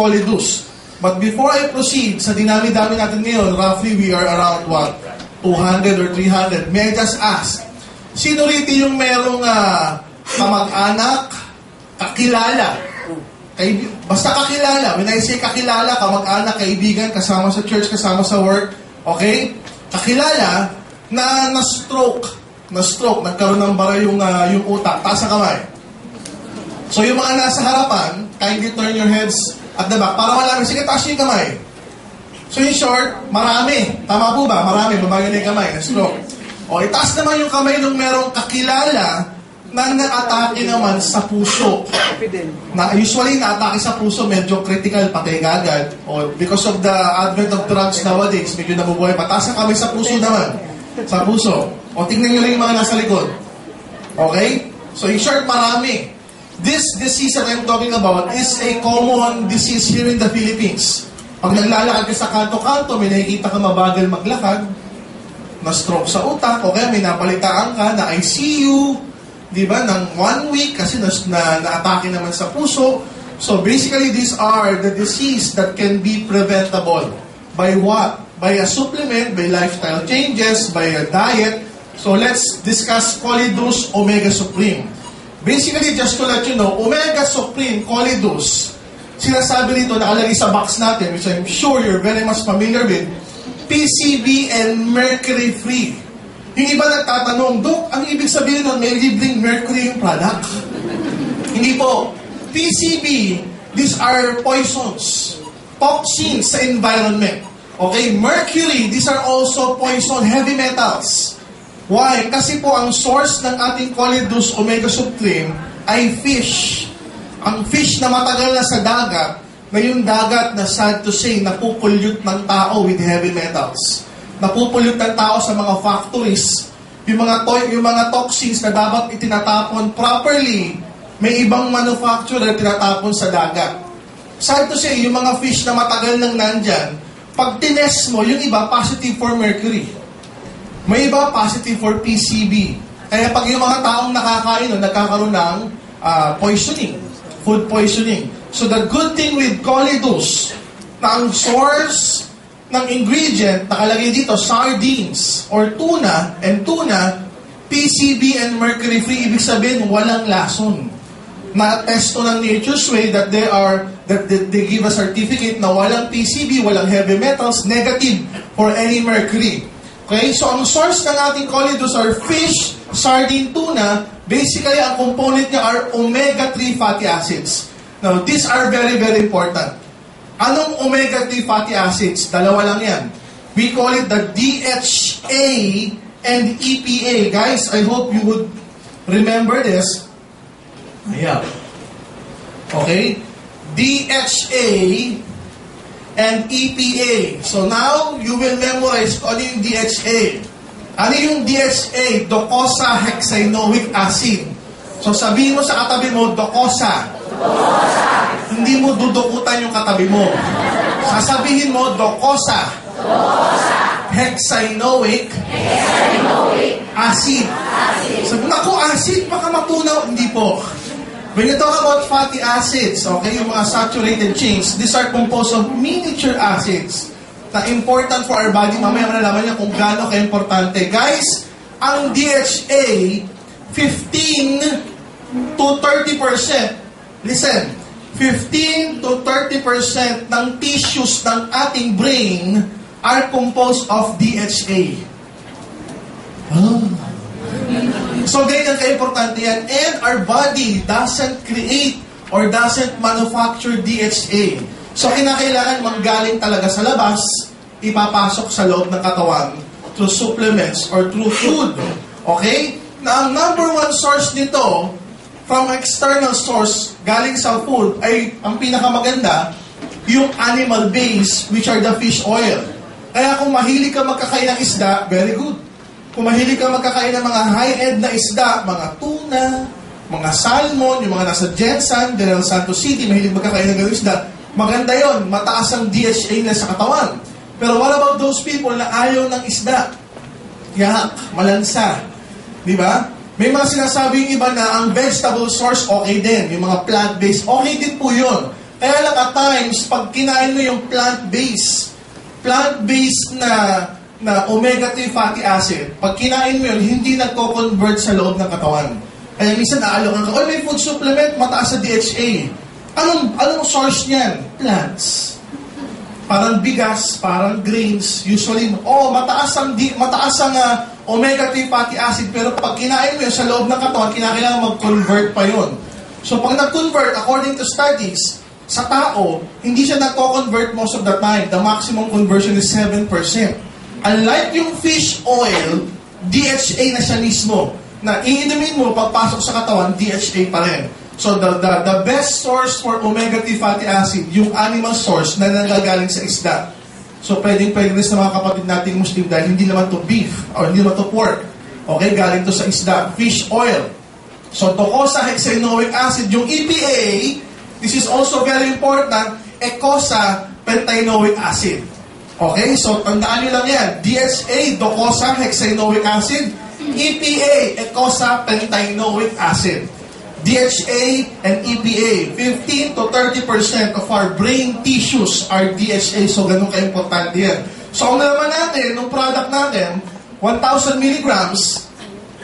Colidus. But before I proceed, sa dinami-dami natin ngayon, roughly we are around what? 200 or 300. May I just ask, sino rito yung merong kamag-anak, kakilala? Basta kakilala. When I say kakilala, kamag-anak, kaibigan, kasama sa church, kasama sa work, okay? Kakilala na na-stroke, nagkaroon ng bara yung utak. Taas ang kamay. So yung mga nasa harapan, kindly turn your heads at the back para malaman. Sige, taas yung kamay. So in short, marami. Tama po ba? Marami. Babagan na yung kamay. Na-stroke. O, itaas naman yung kamay nung merong kakilala na na-atake naman sa puso. Usually, na-atake sa puso, medyo critical, patay agad. O, because of the advent of drugs nowadays, medyo nabubuhay. Pataas ang kamay sa puso naman. Sa puso. O, tingnan nyo lang yung mga nasa likod. Okay? So in short, marami. This disease that I'm talking about is a common disease here in the Philippines. Pag naglalakad ka sa kanto-kanto, may nakikita ka mabagal maglakad, na-stroke sa utak, o kaya may napalitaan ka na ICU, di ba, ng 1 week kasi na-atake naman sa puso. So basically, these are the disease that can be preventable. By what? By a supplement, by lifestyle changes, by a diet. So let's discuss Colidus Omega Supreme. Basically, just to let you know, Omega Supreme, Colidus, sinasabi nito, nakalagay sa box natin, which I'm sure you're very much familiar with, PCB and mercury-free. Yung iba nagtatanong, Dok, ang ibig sabihin nun, may libreng mercury yung product? Hindi po. PCB, these are poisons, toxins sa environment. Okay, mercury, these are also poison, heavy metals. Why? Kasi po ang source ng ating Colidus Omega Supreme ay fish. Ang fish na matagal na sa dagat, na yung dagat na sad to say, napupulyot ng tao with heavy metals. Napupulyot ng tao sa mga factories. Yung mga toxins na dapat itinatapon properly, may ibang manufacturer tinatapon sa dagat. Sad to say, yung mga fish na matagal nang nandyan, pag tinest mo, yung iba positive for mercury. May iba positive for PCB. Kaya pag yung mga taong nakakain, nagkakaroon ng poisoning, food poisoning. So the good thing with Colidus, na ang source ng ingredient, nakalagay dito, sardines or tuna, and tuna, PCB and mercury-free, ibig sabihin, walang lason. Na-testo ng Nature's Way that they give a certificate na walang PCB, walang heavy metals, negative for any mercury. Okay, so ang source ng ating Colidus are fish, sardine, tuna. Basically, ang component niya are omega-3 fatty acids. Now, these are very, very important. Anong omega-3 fatty acids? Dalawa lang yan. We call it the DHA and EPA. Guys, I hope you would remember this. Ayan. Okay? DHA and EPA. So now, you will memorize ano yung DHA. Ano yung DHA? Docosahexaenoic acid. So sabihin mo sa katabi mo, docosa. Hindi mo dudukutan yung katabi mo. Sasabihin mo, docosa. Hexaenoic acid. Sabi, naku, acid, baka matunaw. Hindi po. When you talk about fatty acids, okay, yung mga saturated chains, these are composed of miniature acids na important for our body. Mamaya malalaman niya kung gaano ka-importante. Guys, ang DHA, 15 to 30%. Listen, 15 to 30% ng tissues ng ating brain are composed of DHA. So, ganyan ka-importante yan. And our body doesn't create or doesn't manufacture DHA. So, kinakailangan manggaling talaga sa labas, ipapasok sa loob ng katawan through supplements or through food. Okay? Na ang number one source nito, from external source, galing sa food, ay ang pinakamaganda, yung animal base, which are the fish oil. Kaya kung mahilig ka magkakain ng isda, very good. Kung mahilig ka magkakain ng mga high-end na isda, mga tuna, mga salmon, yung mga nasa Jensen, General Santos City, mahilig magkakain ng ganung isda, maganda yon, mataas ang DHA na sa katawan. Pero what about those people na ayaw ng isda? Yak, malansa. Di ba? May mga sinasabing iba na ang vegetable source okay din, yung mga plant-based, okay din po yun. Kaya lang at times, pag kinain mo yung plant-based na omega-3 fatty acid, pag kinain mo yun, hindi nagko-convert sa loob ng katawan. Kaya minsan naalokan ka, may food supplement, mataas sa DHA. Anong source niyan? Plants. Parang bigas, parang grains, usually, mataas ang omega-3 fatty acid, pero pag kinain mo yun sa loob ng katawan, kinakailangan mag-convert pa yun. So pag nag-convert, according to studies, sa tao, hindi siya nagko-convert most of the time. The maximum conversion is 7%. Unlike yung fish oil, DHA na siya mismo. Na iinumin mo, pagpasok sa katawan, DHA pa rin. So the best source for omega-3 fatty acid, yung animal source na nanggagaling sa isda. So pwede rin sa mga kapatid nating Muslim dahil hindi naman to beef or hindi naman to pork. Okay, galing to sa isda. Fish oil. So docosahexaenoic acid, yung EPA, this is also very important, eicosapentaenoic acid. Okay, so tandaan nyo lang yan. DHA, docosahexaenoic acid. EPA, eicosapentaenoic acid. DHA and EPA, 15 to 30% of our brain tissues are DHA. So ganun ka-importante yan. So ang naman natin, ng product natin, 1,000 milligrams,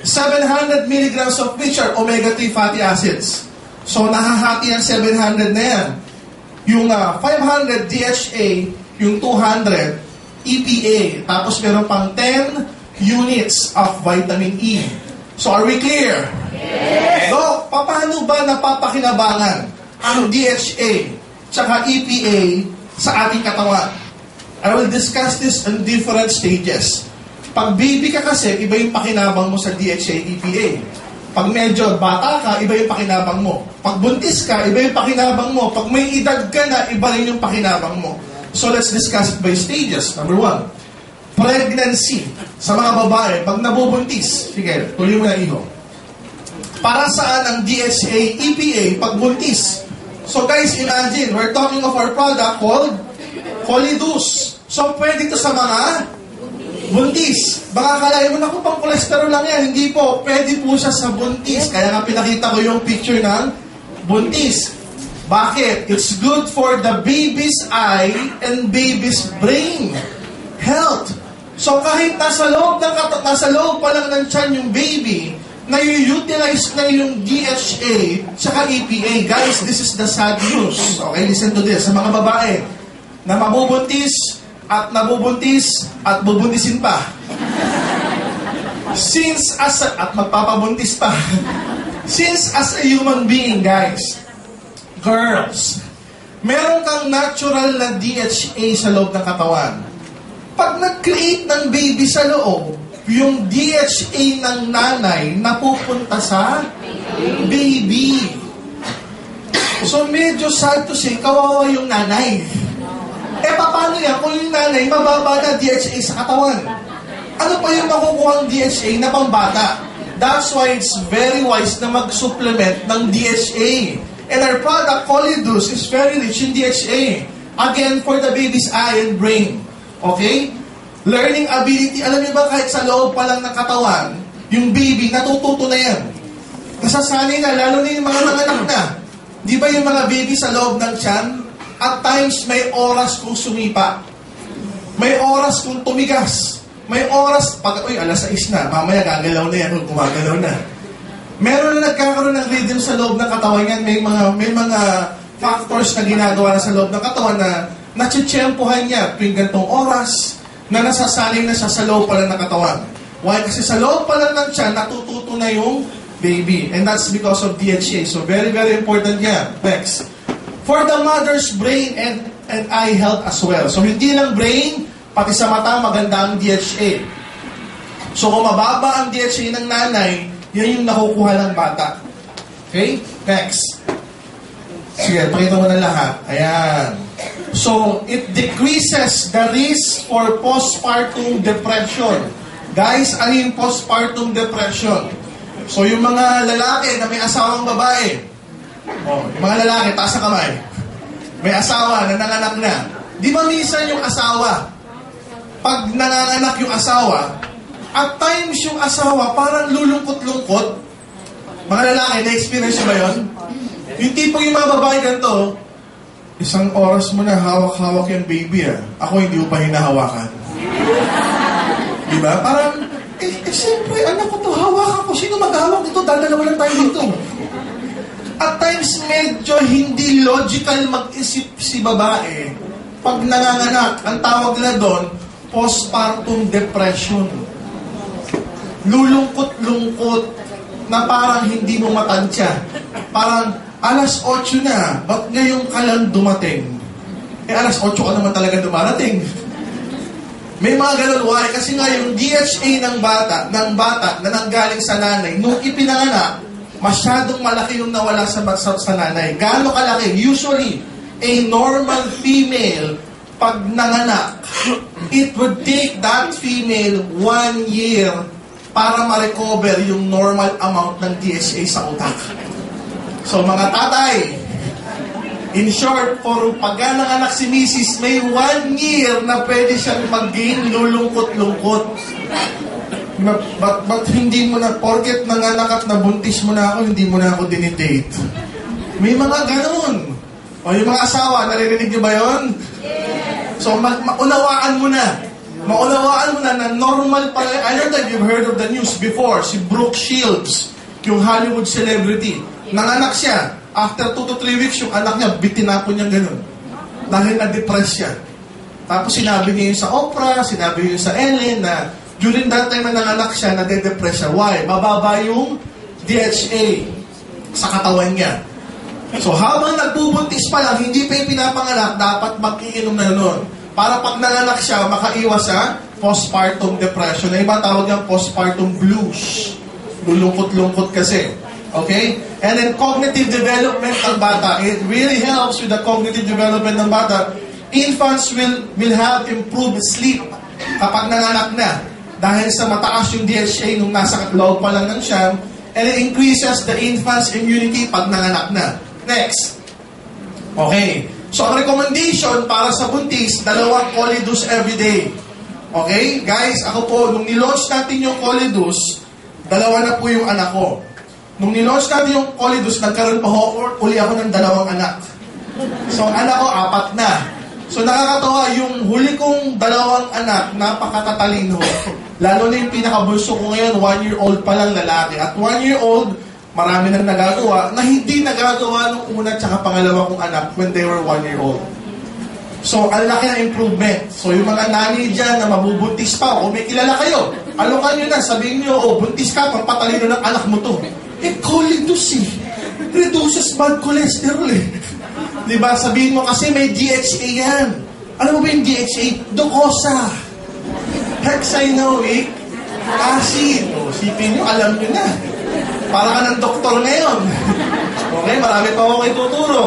700 milligrams of which are omega-3 fatty acids. So, nahahati ang 700 na yan. Yung 500 DHA, yung 200 EPA. Tapos meron pang 10 units of vitamin E. So, are we clear? Yes! So, paano ba napapakinabangan ang DHA tsaka EPA sa ating katawan? I will discuss this in different stages. Pag baby ka kasi, iba yung pakinabang mo sa DHA, EPA. Pag medyo bata ka, iba yung pakinabang mo. Pag buntis ka, iba yung pakinabang mo. Pag may edad ka na, iba rin yung pakinabang mo. So let's discuss it by stages. Number 1, pregnancy. Sa mga babae, pag nabubuntis, sige, tuloy mo na iho. Para saan ang DHA, EPA pag buntis? So guys, imagine, we're talking of our product called Colidus. So pwede to sa mga buntis. Baka kalahin mo na pang cholesterol lang yan. Hindi po. Pwede po siya sa buntis. Kaya nga pinakita ko yung picture ng buntis. Bakit? It's good for the baby's eye and baby's brain health. So kahit nasa loob pa lang ng tiyan yung baby, na-utilize na yung DHA tsaka EPA. Guys, this is the sad news. Okay, listen to this. Sa mga babae na mabubuntis, at bubuntisin pa. At magpapabuntis pa. Since as a human being, guys, girls, meron kang natural na DHA sa loob ng katawan. Pag nag-create ng baby sa loob, yung DHA ng nanay napupunta sa baby. So medyo sad to say, kawawa yung nanay. Paano yan kung yung nanay mababa na DHA sa katawan? Ano pa yung makukuha ng DHA na pambata? That's why it's very wise na mag-supplement ng DHA. And our product, Colidus, is very rich in DHA. Again, for the baby's eye and brain. Okay? Learning ability. Alam niyo ba, kahit sa loob pa lang ng katawan, yung baby, natututo na yan. Nasasanay na, lalo na yung mga nanganak na. Di ba yung mga baby sa loob ng tiyan? At times, may oras kung sumipa. May oras kung tumigas. May oras, alas 6 na, mamaya gagalaw na yan, gumagalaw na. Meron na nagkakaroon ng rhythm sa loob ng katawan yan. May mga factors na ginagawa na sa loob ng katawan na natsitsyempohan niya tuwing gantong oras na nasasaling na siya sa loob pa lang ng katawan. Why? Kasi sa loob pa lang ng tiyan, natututo na yung baby. And that's because of DHA. So very, very important yan. Next. For the mother's brain and eye health as well. So hindi lang brain, pati sa mata, maganda ang DHA. So kung mababa ang DHA ng nanay, yan yung nakukuha ng bata. Okay? Next. Sige, pakita mo na lahat. Ayan. So, it decreases the risk for postpartum depression. Guys, ano yung postpartum depression? So, yung mga lalaki na may asawang babae, yung mga lalaki, taas ang kamay, may asawa na nanganak na. Di ba minsan yung asawa, pag nanganak yung asawa, at times yung asawa parang lulungkot-lungkot? Mga lalaki, na-experience ba yun? Yung tipong yung mga babae ganito, Isang oras mo na hawak-hawak yung baby Ako hindi ko pa hinahawakan. Diba? Parang, siyempre, anak ko to, hawakan ko. Sino mag-hawak dito? Dalawa lang tayo dito. At times, medyo hindi logical mag-isip si babae. Pag nanganganak, ang tawag nila doon, postpartum depression. Lulungkot-lungkot na parang hindi mo matansya. Parang, alas 8 na, ba't ngayon ka lang dumating? Alas 8 ka naman talaga dumarating. May mga ganun, why? Kasi nga yung DHA ng bata na nanggaling sa nanay, nung ipinanganak, masyadong malaki yung nawala sa nanay. Gaano kalaki? Usually, a normal female, pag nanganak, it would take that female 1 year para ma-recover yung normal amount ng DHA sa utak. So mga tatay, in short, for pag nanganak si Mrs., may 1 year na pwede siyang mag-gain lulungkot-lungkot. But hindi mo na, porket nanganak at nabuntis mo na ako, hindi mo na ako dinidate. May mga ganun. O yung mga asawa, naririnig niyo ba yun? So maunawaan mo na. Maunawaan mo na normal pala. I know that you've heard of the news before. Si Brooke Shields, yung Hollywood celebrity. Nanganak siya. After 2 to 3 weeks, yung anak niya, bitinapon niya ganun. Dahil na-depress siya. Tapos sinabi niya yun sa Oprah, sinabi niya yun sa Ellen, na during that time na nanganak siya, na-depress siya. Why? Mababa yung DHA sa katawan niya. So habang nagbubuntis pa lang, hindi pa yung pinapanganak, dapat mag-iinom na nun. Para pag nanganak siya, makaiwas sa postpartum depression. Na iba tawag ng postpartum blues. Lulungkot-lungkot kasi. Okay? And then cognitive development ng bata. It really helps with the cognitive development ng bata. Infants will have improved sleep kapag nanganak na. Dahil sa mataas yung DHA nung nasa loob pa lang ng siyam. And it increases the infant's immunity pag nanganak na. Next. Okay. So ang recommendation para sa buntis, 2 Colidus everyday. Okay? Guys, ako po, nung nilaunch natin yung Colidus, 2 na po yung anak ko. Nung nilaunch natin yung Colidus, nagkaroon pa uli ako ng 2 anak. So, ang anak ko, 4 na. So, nakakatawa, yung huli kong 2 anak, napakatatalino. Lalo na yung pinakabulso ko ngayon, 1-year-old pa lang lalaki. At 1-year-old, marami nang nagagawa na hindi nagagawa nung una tsaka pangalawa kong anak when they were 1-year-old. So, ang laki ng improvement. So, yung mga nanay dyan na mabubuntis pa, o may kilala kayo, alokan nyo na, sabihin nyo, buntis ka, pampatalino ng anak mo to. Colidus reduces bad cholesterol Diba? Sabihin mo kasi may DHA yan. Ano ba yung DHA? Docosa. Hexanoic acid. O, sipin nyo, alam nyo na. Para ka ng doktor ngayon. Okay, marami pa ako kayo tuturo.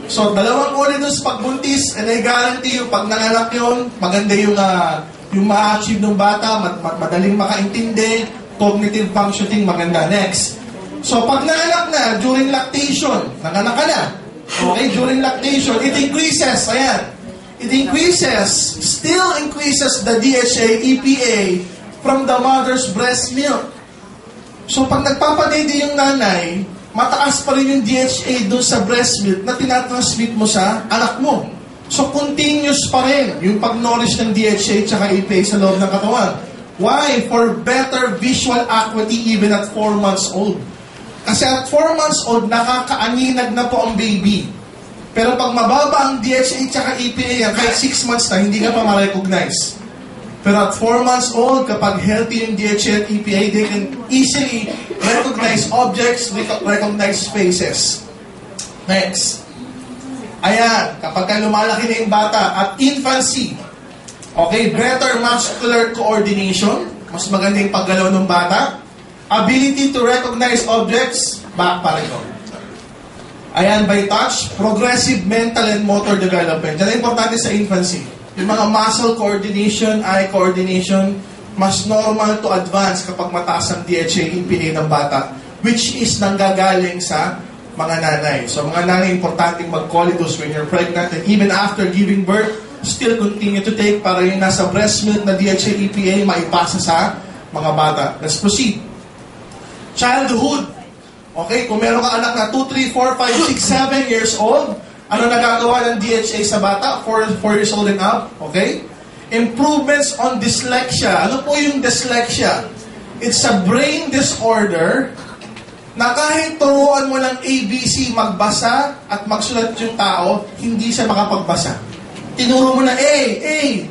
So, 2 Colidus pagbuntis, and I guarantee you, pag nanganak yun, maganda yung ma-achieve ng bata, madaling makaintindi, cognitive functioning, maganda. Next. So, pag nanganak na, during lactation, nanganak ka na. Okay, during lactation, it increases, ayan. It increases, still increases the DHA, EPA from the mother's breast milk. So, pag nagpapadede yung nanay, mataas pa rin yung DHA doon sa breast milk na tinatransmit mo sa anak mo. So, continuous pa rin yung pag-nourish ng DHA tsaka EPA sa loob ng katawan. Why? For better visual acuity even at 4 months old. Kasi at 4 months old, nakakaaninag na po ang baby. Pero pag mababa ang DHA tsaka EPA yan, kahit 6 months na, hindi ka pa ma-recognize. Pero at 4 months old, kapag healthy yung DHA at EPA, they can easily recognize objects, recognize faces. Next. Ayan, kapag lumalaki na yung bata at infancy, okay, better muscular coordination, mas maganda yung paggalaw ng bata, ability to recognize objects, back pa rin ko. Ayan, by touch, progressive mental and motor development. Yan ang importante sa infancy. Yung mga muscle coordination, eye coordination, mas normal to advance kapag mataas ang DHA EPA ng bata, which is nanggagaling sa mga nanay. So mga nanay, importante mag-Colidus when you're pregnant and even after giving birth, still continue to take para yung nasa breast milk na DHA EPA maipasa sa mga bata. Let's proceed. Childhood. Okay, kung meron ka anak na 2, 3, 4, 5, 6, 7 years old, Ano nagagawa ng DHA sa bata? 4 years old and up. Okay? Improvements on dyslexia. Ano po yung dyslexia? It's a brain disorder na kahit turuan mo ng ABC magbasa at magsulat yung tao, hindi siya makapagbasa. Tinuro mo na A,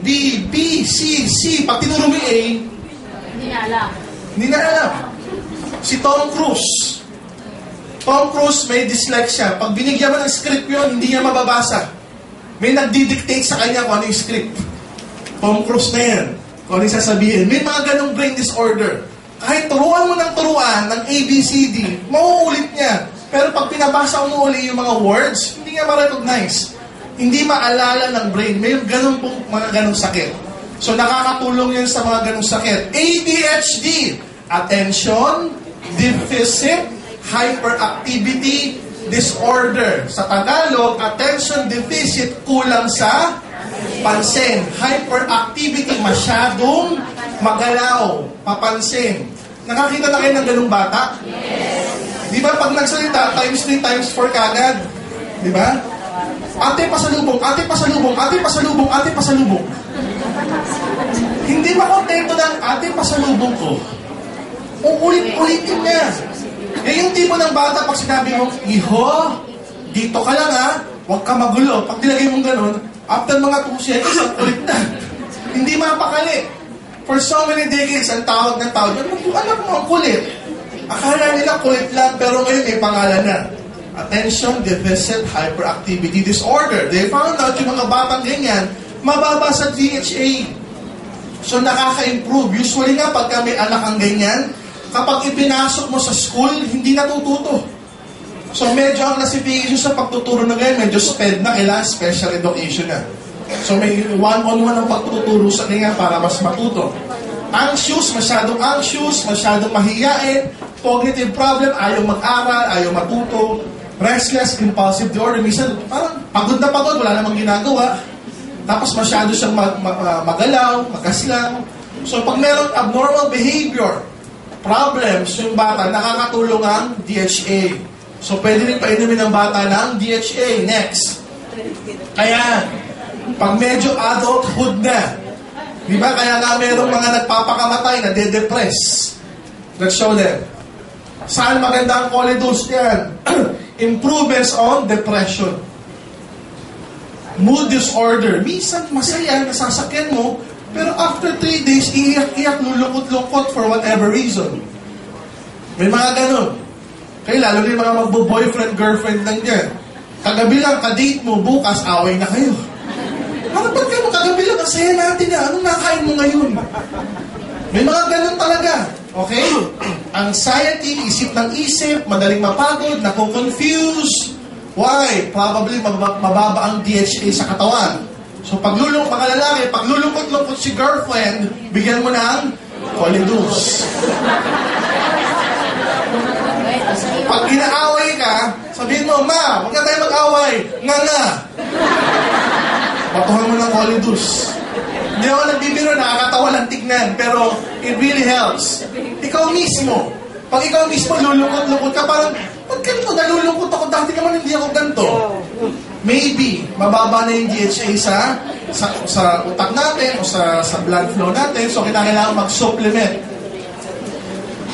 B, B, C, C. Pag tinuro mo yung A, Hindi na alam. hindi na alam. Si Tom Cruise. Tom Cruise may dyslexia. Pag binigyan mo ng script yun, hindi niya mababasa. May nagdidictate sa kanya kung ano yung script. Tom Cruise na yan. Kung ano yung sasabihin. May mga ganong brain disorder. Kahit turuan mo ng turuan ng ABCD, mauulit niya. Pero pag pinabasa mo uli yung mga words, hindi niya ma-recognize. Hindi maalala ng brain. May mga ganong sakit. So nakakatulong yun sa mga ganong sakit. ADHD, Attention Deficit Hyperactivity Disorder. Sa Tagalog, Attention Deficit, kulang sa pansin. Hyperactivity, masyadong magalaw, papansin. Nakakita na kayo ng ganung bata? Yes. Di ba pag nagsalita, times 3, times 4 kagad? Di ba? Ate pasalubong, ate pasalubong, ate pasalubong, ate pasalubong. Hindi ba kontento ng ate pasalubong ko? Uulit-ulitin niya. Yung tipo ng bata, pag sinabi mo, Iho, dito ka lang ha, huwag ka magulo. Pag nilagay mong ganun, after mga 2 seconds, ang ulit na. Hindi mapakali. For so many decades, ang tawag ng tawag, alam mo, ang kulit. Akala nila kulit lang, pero ngayon may pangalan na. Attention Deficit Hyperactivity Disorder. They found out yung mga batang ganyan, mababa sa DHA. So nakaka-improve. Usually nga, pagka may anak ang ganyan, kapag ipinasok mo sa school, hindi natututo. So medyo ang classification sa pagtuturo na ngayon, medyo SPED na, kailangan special education na. So may one-on-one ang pagtuturo sa kanya para mas matuto. Anxious, masyadong mahiyain, cognitive problem, ayaw mag-aral, ayaw matuto, restless, impulsive disorder, minsan parang pagod na pagod, wala namang ginagawa, tapos masyado siyang magalaw, magaslang. So pag meron abnormal behavior, problems yung bata, nakakatulong ang DHA. So pwede rin painumin ng bata ng DHA. Next. Kaya, pag medyo adulthood na, di ba? Kaya nga merong mga nagpapakamatay na de-depress. Let's show them. Saan maganda ang Colidus yan? Improvements on depression. Mood disorder. Minsan masaya, nasasakyan mo, pero after 3 days, iiyak-iyak, lulungkot-lungkot for whatever reason. May mga ganun. Kaya lalo din mga magbo-boyfriend, girlfriend lang dyan. Kagabi lang, kadate mo, bukas, away na kayo. Ano ba't kayo kagabi lang? Ang saya natin na. Anong nakain mo ngayon? May mga ganun talaga. Okay? Anxiety, isip ng isip, madaling mapagod, nako-confuse. Why? Probably mababa ang DHA sa katawan. So mga lalaki, pag lulungkot-lungkot si girlfriend, bigyan mo ng Colidus. Pag inaaway ka, sabihin mo, Ma, huwag na tayo mag-away. Nga. Batuhan mo ng Colidus. Hindi ako nagbibiro, nakakatawa lang tignan, pero it really helps. Ikaw mismo, pag ikaw mismo lulungkot-lungkot ka, parang, ba't ganito, nalulungkot ako, dati naman hindi ako ganito. Maybe, mababa na yung DHA sa utak natin o sa blood flow natin, so kailangan mag-supplement.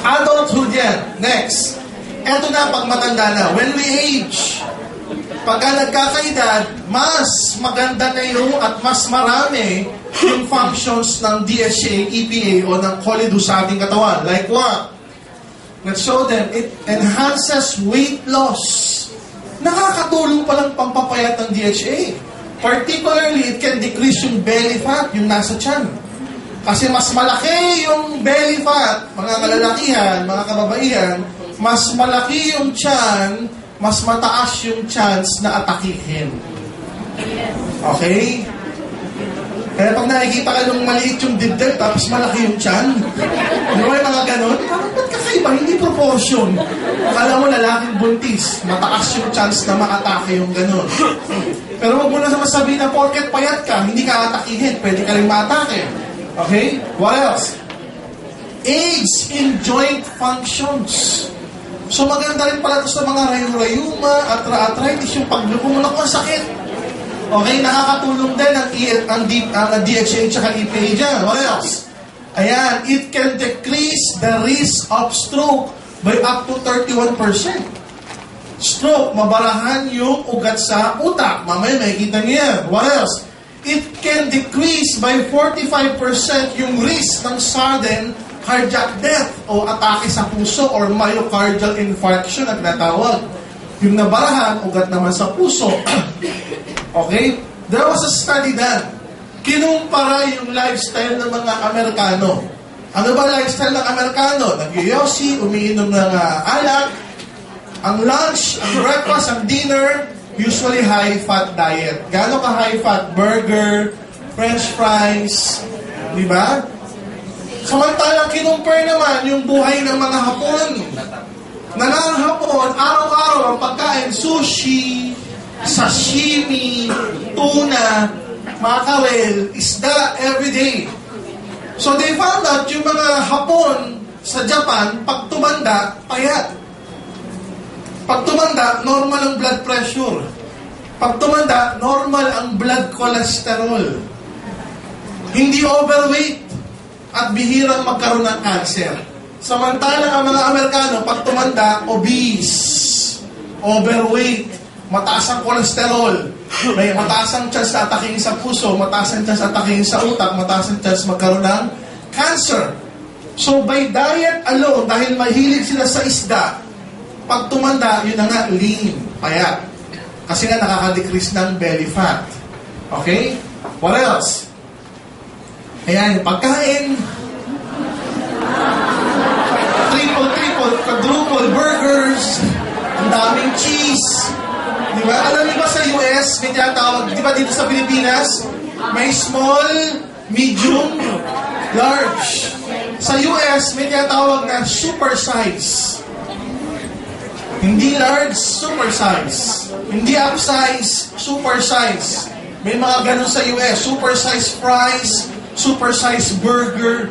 Adulthood yan. Next. Eto na, pag matanda na. When we age, pagka nagkakaedad, mas maganda na yung at mas marami yung functions ng DHA, EPA o ng Colidus sa ating katawan. Like what? Let's show them. It enhances weight loss. Nakakatulong palang pampapayat ng DHA. Particularly, it can decrease yung belly fat, yung nasa tiyan. Kasi mas malaki yung belly fat, mga kalalakihan, mga kababaihan, mas malaki yung tiyan, mas mataas yung chance na atakihin. Okay? Kaya pag nakikita ka nung maliit yung dibdib, tapos malaki yung tiyan, di ba yung mga ganon? Parang ba't kakaiba? Hindi proportion. Akala mo lalaking buntis, mataas yung chance na maatake yung ganon. Pero wag mo na sabihin na porket payat ka, hindi ka atakihin, pwede ka rin maatake. Okay? What else? Aids in joint functions. So maganda rin pala ito sa mga rayuma, arthritis, yung pagluko mo na kung sakit. Okay, nakakatulong din ang DHA at EPA dyan. What else? Ayan, it can decrease the risk of stroke by up to 31%. Stroke, mabarahan yung ugat sa utak. Mamaya makikita niyo yan. What else? It can decrease by 45% yung risk ng sudden cardiac death o atake sa puso or myocardial infarction ang natawag. Yung nabarahan, ugat naman sa puso. Okay? There was a study done. Kinumpara yung lifestyle ng mga Amerikano. Ano ba lifestyle ng Amerikano? Nagyoyosi, umiinom ng alak, ang lunch, ang breakfast, ang dinner, usually high-fat diet. Gaano ka high-fat? Burger, french fries, di ba? Samantalang kinumpare naman yung buhay ng mga Hapon. Na ng Hapon, araw-araw ang pagkain, sushi, sashimi, tuna, mackerel, isda, everyday. So they found out yung mga Hapon sa Japan, pag tumanda, payat. Pag tumanda, normal ang blood pressure. Pag tumanda, normal ang blood cholesterol. Hindi overweight at bihirang magkaroon ng cancer. Samantalang ang mga Amerikano, pag tumanda, obese, overweight, mataas ang cholesterol, may mataas ang chance na ataking sa puso, mataas ang chance na ataking sa utak, mataas ang chance magkaroon ng cancer. So by diet alone, dahil mahilig sila sa isda, pag tumanda, yun na nga, lean, payat. Kasi nga nakaka-decrease ng belly fat. Okay? What else? Ayan, pagkain. Triple, quadruple burgers. Ang daming cheese. Di ba? Alam niyo ba sa US, may tinatawag, di ba dito sa Pilipinas, may small, medium, large. Sa US, may tinatawag na super size. Hindi large, super size. Hindi upsize, super size. May mga ganun sa US, super size fries, super size burger.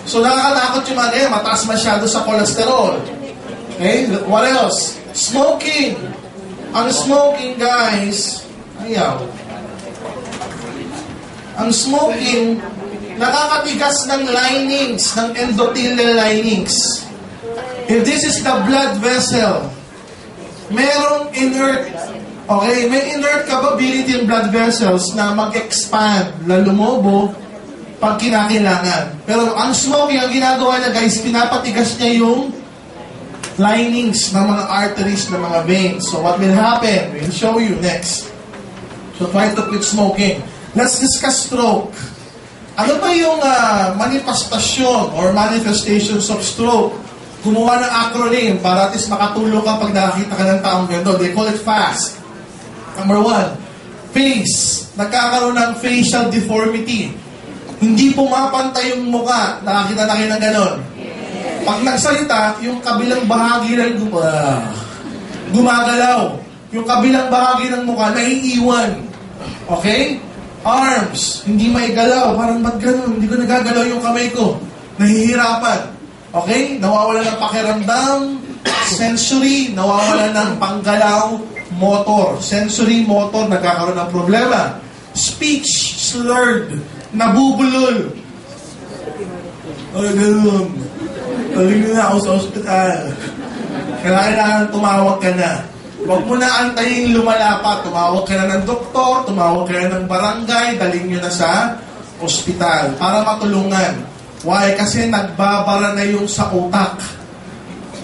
So nakakatakot yung mga mataas masyado sa cholesterol. Okay? What else? Smoking. Ang smoking, guys, ayaw. Ang smoking, nakakatigas ng linings, ng endothelial linings. If this is the blood vessel, merong inert, okay, may inert capability in blood vessels na mag-expand, na lumobo pag kinakailangan. Pero ang smoking, ang ginagawa niya, guys, pinapatigas niya yung linings ng mga arteries, ng mga veins. So what will happen? We'll show you next. So try to quit smoking. Let's discuss stroke. Ano ba yung manifestasyon or manifestations of stroke? Gumawa ng acronym para at least makatulong ka pag nakakita ka ng taong gano'n. They call it FAST. Number 1, face. Nagkakaroon ng facial deformity. Hindi pumapantay yung mukha. Nakakita na kayo ng gano'n. Pag nagsalita, yung kabilang bahagi ng gumagalaw. Yung kabilang bahagi ng mukha, naiiwan. Okay? Arms, hindi maigalaw. Parang ba't gano'n? Hindi ko nagagalaw yung kamay ko. Nahihirapan. Okay? Nawawala ng pakiramdam, sensory, nawawala ng panggalaw, motor. Sensory, motor, nagkakaroon ng problema. Speech, slurred, nabubulol. Ay, gano'n. Taling na ako sa ospital. Kailangan tumawag ka na. Huwag mo na antayin lumalapat. Tumawag ka na ng doktor, tumawag ka na ng barangay, daling nyo na sa ospital para matulungan. Why? Kasi nagbabara na yung sa utak.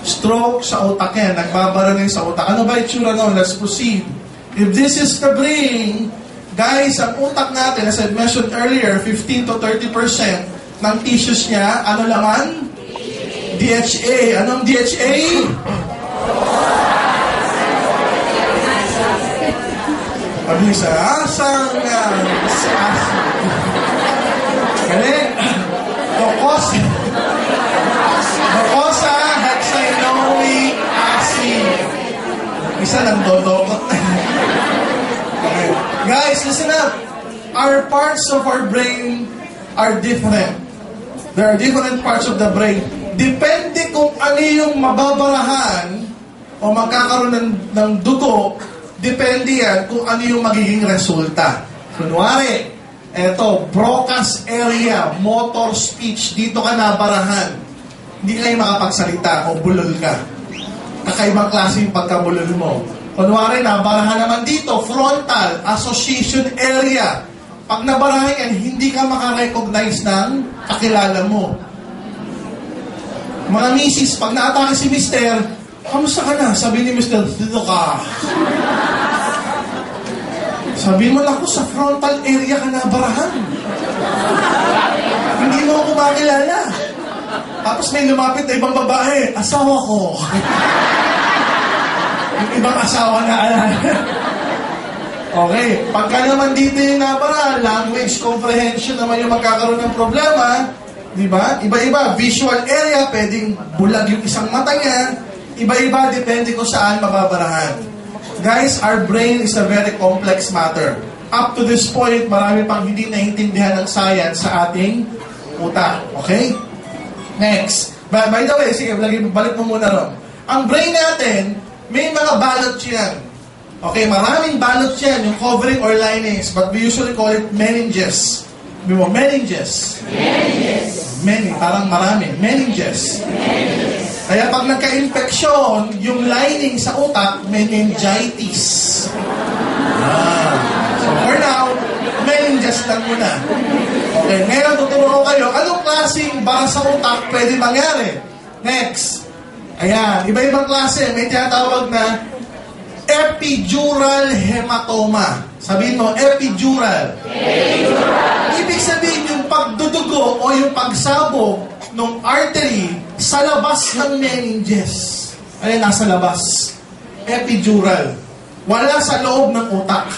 Stroke sa utak yan. Nagbabara na yung sa utak. Ano ba itsura nun? Let's proceed. If this is the brain, guys, ang utak natin, as I mentioned earlier, 15 to 30% ng tissues niya, ano laman? DHA. Anong DHA? Pag-isasang galing. Docosa hexanoic acid. Isa lang dodokot. Okay. Guys, listen up. Our parts of our brain are different. There are different parts of the brain. Depende kung ano yung mababarahan o magkakaroon ng dugo, depende yan kung ano yung magiging resulta. Kunwari, eto, Broca's area, motor speech, dito ka nabarahan. Hindi kayo makapagsalita o bulol ka. Kakaibang klase yung pagkabulol mo. Kunwari, nabarahan naman dito, frontal, association area. Pag nabarahan yan, hindi ka makarecognize ng kakilala mo. Mga misis, pag naatake si mister, kamusta ka na? Sabi ni mister, dito ka. Sabi mo lang ko, sa frontal area ka nabarahan. Hindi mo ako makilala. Tapos may lumapit na ibang babae, asawa ko. Yung ibang asawa na alala. Okay, pagka naman dito yung nabara, language comprehension naman yung magkakaroon ng problema, di ba? Iba-iba, visual area, pwedeng bulag yung isang mata niya, iba-iba, depende kung saan mababarahan. Guys, our brain is a very complex matter. Up to this point, marami pang hindi naiintindihan ng science sa ating utak. Okay? Next. By the way, sige, balik mo muna ron. Ang brain natin, may mga balot yan. Okay, maraming balot yan, yung covering or linings, but we usually call it meninges. Meninges. Many, parang marami. Meninges. Kaya pag nagka-infeksyon, yung lining sa utak, meningitis. So for now, meninges lang muna. Okay, ngayon tuturo ko kayo, anong klaseng bara sa utak pwede mangyari? Next. Ayan, iba-ibang klase. May tinatawag na epidural hematoma. Sabihin mo, epidural. Ibig sabihin yung pagdudugo o yung pagsabog ng artery sa labas ng meninges. Ayan, nasa labas. Epidural. Wala sa loob ng utak.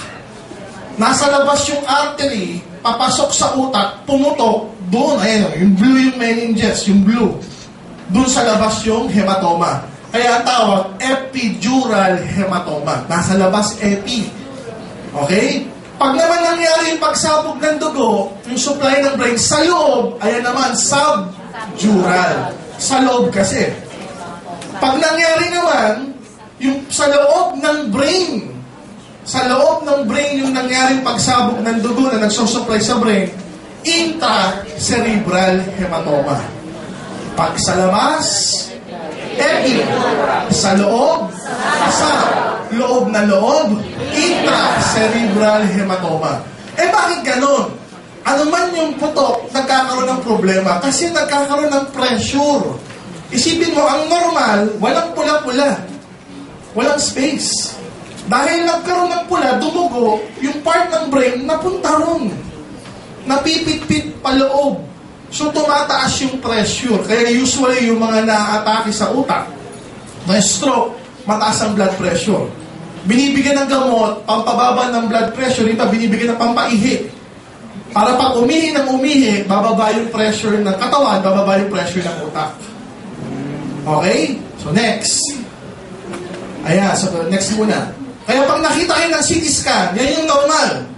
Nasa labas yung artery, papasok sa utak, pumutok, doon, ayan, yung blue yung meninges, yung blue. Doon sa labas yung hematoma. Kaya ang tawag, epidural hematoma. Nasa labas, epi. Okay? Pag naman nangyari yung pagsabog ng dugo, yung supply ng brain sa loob, ayan naman, subdural. Sa loob kasi. Pag nangyari naman, yung sa loob ng brain, yung nangyaring pagsabog ng dugo na nagsusupply sa brain, intracerebral hematoma. Pag sa labas, epi. Sa loob, sa loob na loob, intracerebral hematoma. Bakit ganon? Ano man yung putok, nagkakaroon ng problema kasi nagkakaroon ng pressure. Isipin mo, ang normal, walang pula-pula. Walang space. Dahil nagkaroon ng pula, dumugo, yung part ng brain napunta ron. Napipit-pit paloob. So, tumataas yung pressure. Kaya usually, yung mga na-atake sa utak, na stroke, mataas ang blood pressure. Binibigyan ng gamot, pampababa ng blood pressure, iba binibigyan ng pampaihi. Para pag umihi ng umihi, bababa yung pressure ng katawan, bababa yung pressure ng utak. Okay? So, next. Ayan, so next muna. Kaya pag nakita kayo ng CT scan, yan yung normal.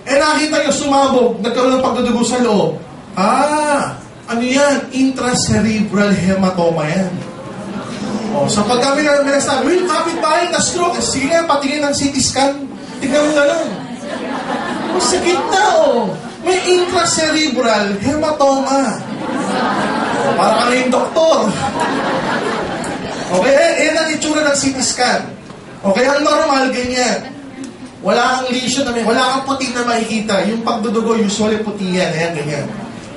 Nakita nyo sumabog, nagkaroon ng pagdudugo sa loob. Ano yan? Intracerebral hematoma yan. So pag kami na nasabi, kapit-bahay na stroke, sige nga, patingin ng CT scan, tignan mo na lang. Sakit na, may intracerebral hematoma. Para ka na yung doktor. Okay, yan ang itsura ng CT scan. Okay, ang normal, ganyan. Wala kang lesion wala kang puti na makikita. Yung pagdudugo, usually puti yan. Ayan, ganyan.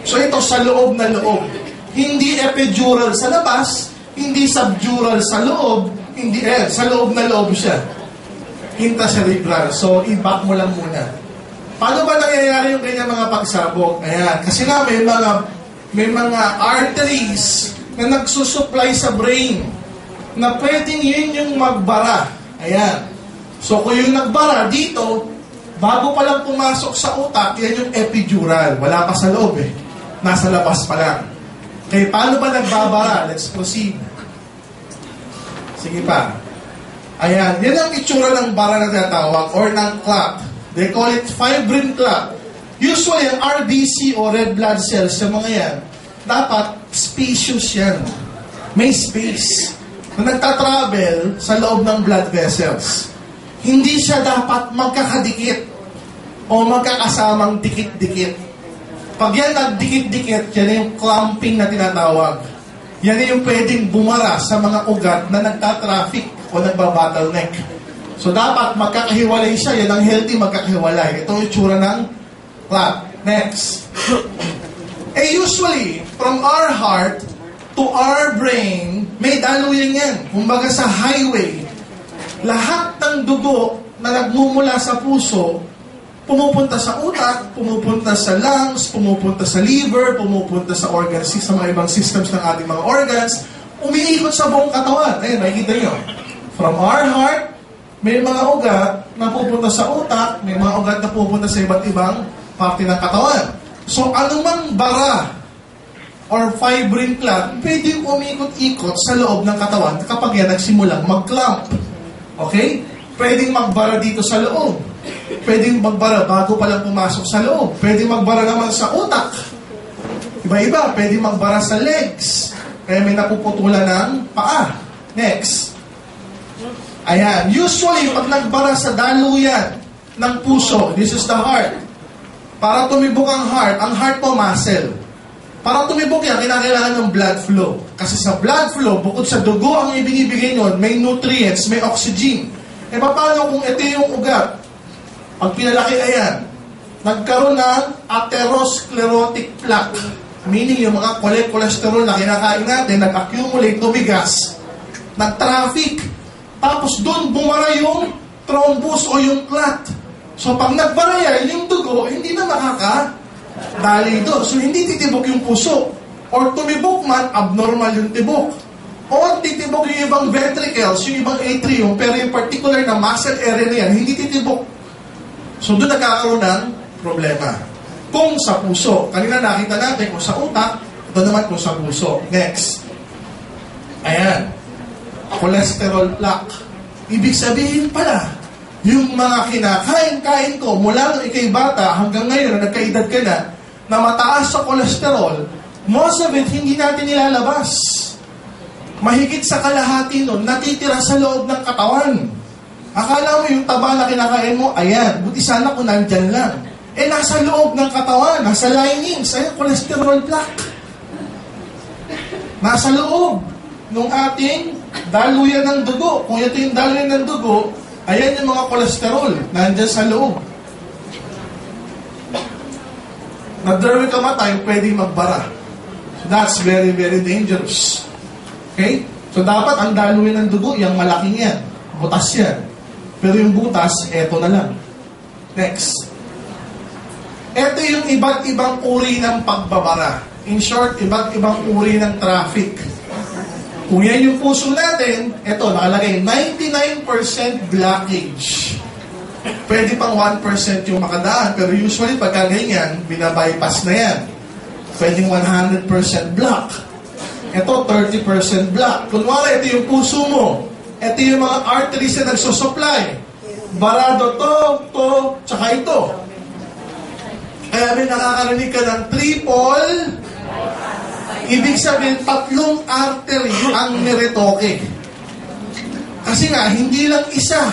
So ito, sa loob na loob. Hindi epidural sa labas, hindi subdural sa loob, hindi, sa loob na loob siya. Intracerebral. So, i-back mo lang muna. Paano ba nangyayari yung ganyan mga pagsabog? Ayan, kasi nga may mga arteries na nagsusupply sa brain na pwedeng yun yung magbara. Ayan. So, kung yung nagbara dito, bago pa lang pumasok sa utak, yan yung epidural. Wala pa sa loob Nasa labas pa lang. Okay, paano ba nagbabara? Let's proceed. Sige pa. Ayan, yan ang itsura ng bara na tinatawag or ng clot. They call it fibrin clot. Usually, ang RBC o red blood cells, yung mga yan, dapat spacious yan. May space na nagtatravel sa loob ng blood vessels. Hindi siya dapat magkakadikit o magkakasamang dikit-dikit. Pag yan nagdikit-dikit, yan yung clumping na tinatawag. Yan yung pwedeng bumara sa mga ugat na nagtatraffic o nagbabottleneck. So dapat magkakahiwalay siya. Yan ang healthy, magkakahiwalay. Ito yung itsura ng clot. Next. Usually, from our heart to our brain, may daluyan yan. Kumbaga sa highway, lahat ng dugo na nagmumula sa puso, pumupunta sa utak, pumupunta sa lungs, pumupunta sa liver, pumupunta sa organs, sa mga ibang systems ng ating mga organs, umiikot sa buong katawan. Ayun, makikita nyo. From our heart, may mga ugat na pupunta sa utak, may mga ugat na pupunta sa iba't ibang parte ng katawan. So, anumang bara or fibrin clot, pwede umikot-ikot sa loob ng katawan kapag yan nagsimulang mag-clump. Okay? Pwedeng magbara dito sa loob. Pwedeng magbara bago pa lang pumasok sa loob. Pwedeng magbara naman sa utak. Iba-iba. Pwedeng magbara sa legs. Kaya may napuputulan ng paa. Next. Ayan. Usually, pag nagbara sa daluyan ng puso, this is the heart. Para tumibok ang heart po muscle. Para tumibok yan, kinakailangan ng blood flow. Kasi sa blood flow, bukod sa dugo ang ibinibigay nun, may nutrients, may oxygen. Paano kung ito yung ugat? Pag pinalaki, ayan, nagkaroon ng atherosclerotic plaque. Meaning, yung mga cholesterol na kinakain natin, nag-accumulate, tumigas, nag-traffic. Tapos doon bumara yung thrombus o yung clot. So pag nagbara yan, yung dugo, hindi na makakadali doon. So hindi titibok yung puso. Or tumibok man, abnormal yung tibok. O titibok yung ibang ventricles, yung ibang atrium, pero yung particular na muscle area na yan, hindi titibok. So doon nagkakaroon ng problema. Kung sa puso, kanina nakita natin kung sa utak, ito naman kung sa puso. Next. Ayan. Cholesterol plaque. Ibig sabihin pala, yung mga kinakain-kain ko mula nung ikay bata hanggang ngayon na nagkaedad ka na mataas sa cholesterol, most of it hindi natin nilalabas. Mahigit sa kalahati nun, natitira sa loob ng katawan. Akala mo yung taba na kinakain mo, ayan, buti sana kung nandyan lang. Nasa loob ng katawan, nasa linings, ayan, cholesterol plaque. Nasa loob ng ating daluyan ng dugo. Kung ito yung daluyan ng dugo, ayan yung mga cholesterol, nandyan sa loob. Nag-derby ka matay, pwede magbara. So that's very, very dangerous. Okay? So dapat ang daluyan ng dugo, yung malaking yan. Butas yan. Pero yung butas, eto na lang. Next. Ito yung iba't ibang uri ng pagbabara. In short, iba't ibang uri ng traffic. Kung yan yung puso natin, ito, nakalagay, 99% blockage. Pwede pang 1% yung makadaan, pero usually pagka ganyan, binabypass na yan. Pwedeng 100% block. Ito, 30% block. Kunwari, ito yung puso mo. Ito yung mga arteries na nagsusupply. Barado to, tsaka ito. Kaya may nakakarinig ka ng triple. Ibig sabihin, 3 artery ang niretoke. Kasi nga, hindi lang isa.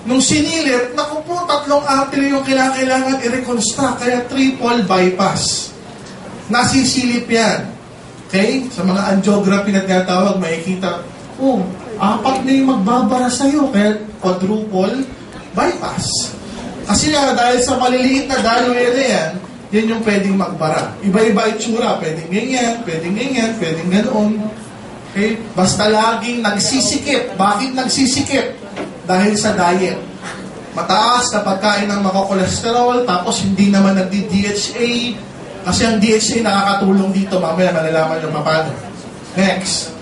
Nung sinilip, naku po, 3 artery yung kailangan i-reconstruct. Kaya triple bypass. Nasisilip yan. Okay? Sa mga angiography na tinatawag, makikita, 4 na yung magbabara sa'yo. Kaya quadruple bypass. Kasi nga, dahil sa maliliit na daluyan na yan, yan yung pwedeng magbara. Iba-iba itsura. Pwedeng ganyan, pwedeng ganoon. Okay? Basta laging nagsisikip. Bakit nagsisikip? Dahil sa diet. Mataas na pagkain ng mga cholesterol, tapos hindi naman nagdi-DHA. Kasi ang DHA nakakatulong dito. Mamaya malalaman yung paano. Next.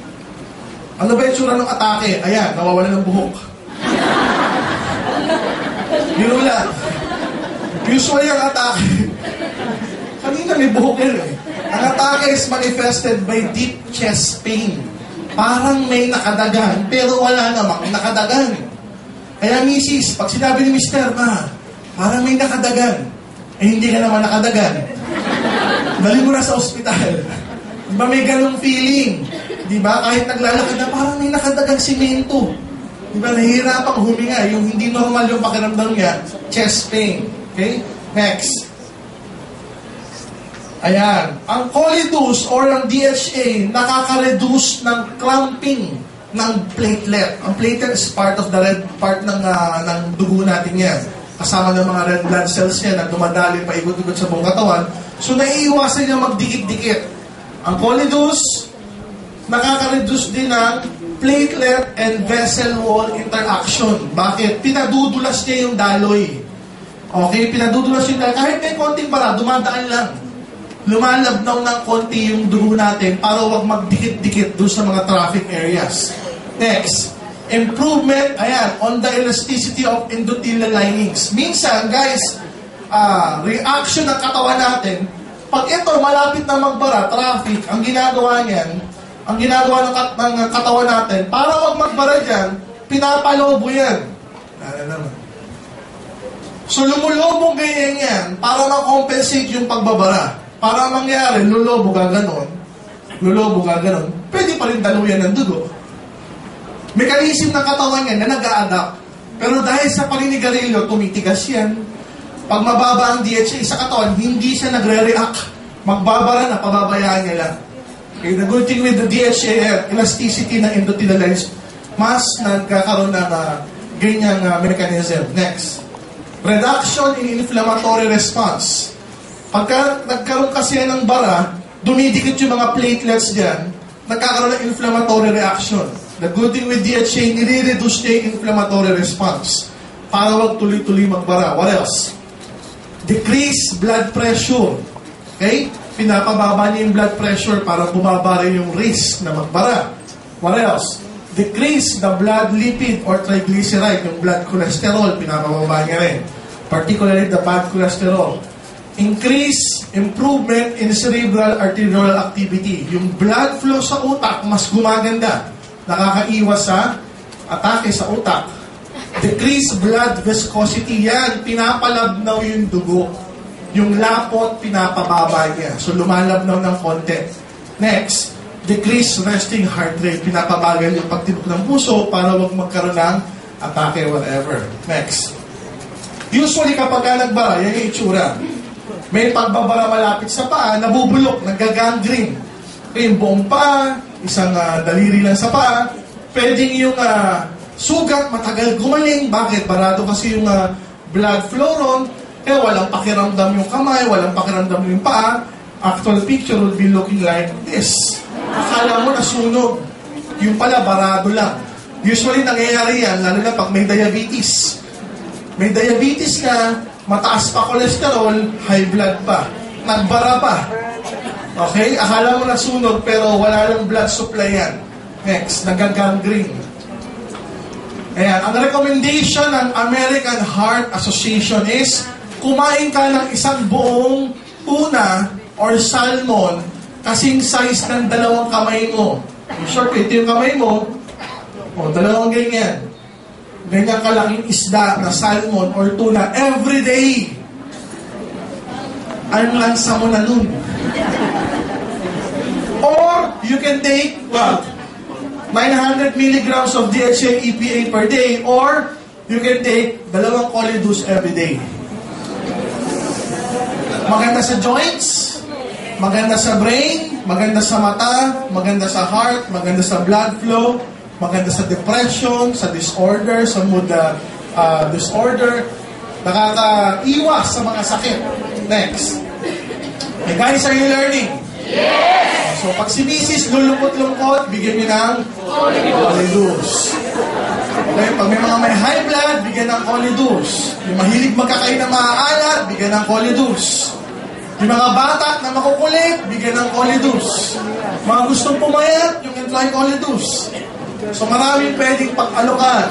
Ano ba yung tsura ng atake? Ayan, nawawala ng buhok. Yun lang. Usually ang atake, kanina may buhok yun eh. Ang atake is manifested by deep chest pain. Parang may nakadagan, pero wala namang nakadagan. Kaya misis, pag sinabi ni Mr. Ma, parang may nakadagan, hindi ka naman nakadagan. Dali mo na sa ospital. Di ba may ganong feeling? Di ba? Kahit naglalakad na parang may nakadagang simento. Di ba? Nahihirapang huminga. Yung hindi normal yung pakiramdam niya, chest pain. Okay? Next. Ayan. Ang Colidus or ang DHA, nakaka-reduce ng clumping ng platelet. Ang platelet is part of the red part ng dugo natin yan. Kasama ng mga red blood cells niya na dumadali pa ikot-ikot sa buong katawan. So, naiiwasan niya magdikit-dikit. Ang Colidus, nakaka-reduce din ng platelet and vessel wall interaction. Bakit? Pinadudulas niya yung daloy. Okay? Pinadudulas yung daloy. Kahit may konting bara, dumadaan lang. Lumalabnaw ng konti yung dugo natin para wag magdikit-dikit doon sa mga traffic areas. Next, improvement, ayan, on the elasticity of endothelial linings. Minsan, guys, reaction ng katawan natin, pag ito malapit na magbara, traffic, ang ginagawa niyan, ang ginagawa ng katawan natin, para wag magbara dyan, pinapalobo yan. So, lumulobong ganyan yan para ma-compensate yung pagbabara. Para mangyari, lulobo ka ganon, pwede pa rin daluyan ng dugo. Mekanism ng katawan yan na nag-a-adapt. Pero dahil sa paninigarilyo, tumitigas yan. Pag mababa ang DHA sa katawan, hindi siya nagre-react. Magbabara na, pababayaan niya lang. Okay, the good thing with the DHA, elasticity ng endothelial lines, mas nagkakaroon ng ganyang mechanism. Next. Reduction in inflammatory response. Pagka nagkaroon kasi ng bara, dumidikit yung mga platelets dyan, nagkakaroon ng inflammatory reaction. The good thing with DHA, nire-reduce niya yung inflammatory response para wag tuloy-tuloy magbara. What else? Decrease blood pressure. Okay? Pinapababa niya yung blood pressure para bumaba rin yung risk na magbara. What else? Decrease the blood lipid or triglyceride, yung blood cholesterol, pinapababa niya rin. Particularly the bad cholesterol. Increase, improvement in cerebral arterial activity. Yung blood flow sa utak, mas gumaganda. Nakakaiwas sa atake sa utak. Decrease blood viscosity. Yan, pinapalabnaw yung dugo. Yung lapot, pinapababa niya. So, lumalabnaw ng konti. Next, decrease resting heart rate. Pinapabagal yung pagtibok ng puso para wag magkaroon ng atake, whatever. Next. Usually, kapag nagbara, yan yung itsura. May pagbabara malapit sa paa, nabubulok, nagagangrene. Yung buong paa, isang daliri lang sa paa, pwedeng yung sugat, matagal gumaling. Bakit? Barado kasi yung blood flow ron, walang pakiramdam yung kamay, walang pakiramdam yung paa. Actual picture would be looking like this. Akala mo nasunog. Yung pala, barado lang. Usually, nangyayari yan, lalo na pag may diabetes. May diabetes ka, mataas pa cholesterol, high blood pa. Nagbara pa. Okay? Akala mo nasunog pero wala lang blood supply yan. Next, nagagangrene. Ayan, ang recommendation ng American Heart Association is kumain ka ng isang buong tuna or salmon kasing size ng 2 kamay mo. Sure, ito yung kamay mo. O, 2 ganyan. Ganyan kalaking isda na salmon or tuna every day. Ang lansa mo na nun. Or, you can take, 900 milligrams of DHA EPA per day, or you can take 2 Colidus every day. Maganda sa joints, maganda sa brain, maganda sa mata, maganda sa heart, maganda sa blood flow, maganda sa depression, sa disorder, sa mood disorder, nakakaiwas sa mga sakit. Next. Hey guys, are you learning? Yes! So pag si Mrs. lulungkot-lungkot, bigyan niyo ng Colidus. Okay, pag may mga may high blood, bigyan ng Colidus. Yung mahilig magkakain ng maaalat, bigyan ng Colidus. Yung mga bata na makukulit, bigyan ng Colidus. Mga gustong pumayat, yung try Colidus. So maraming pwedeng pag-alokan.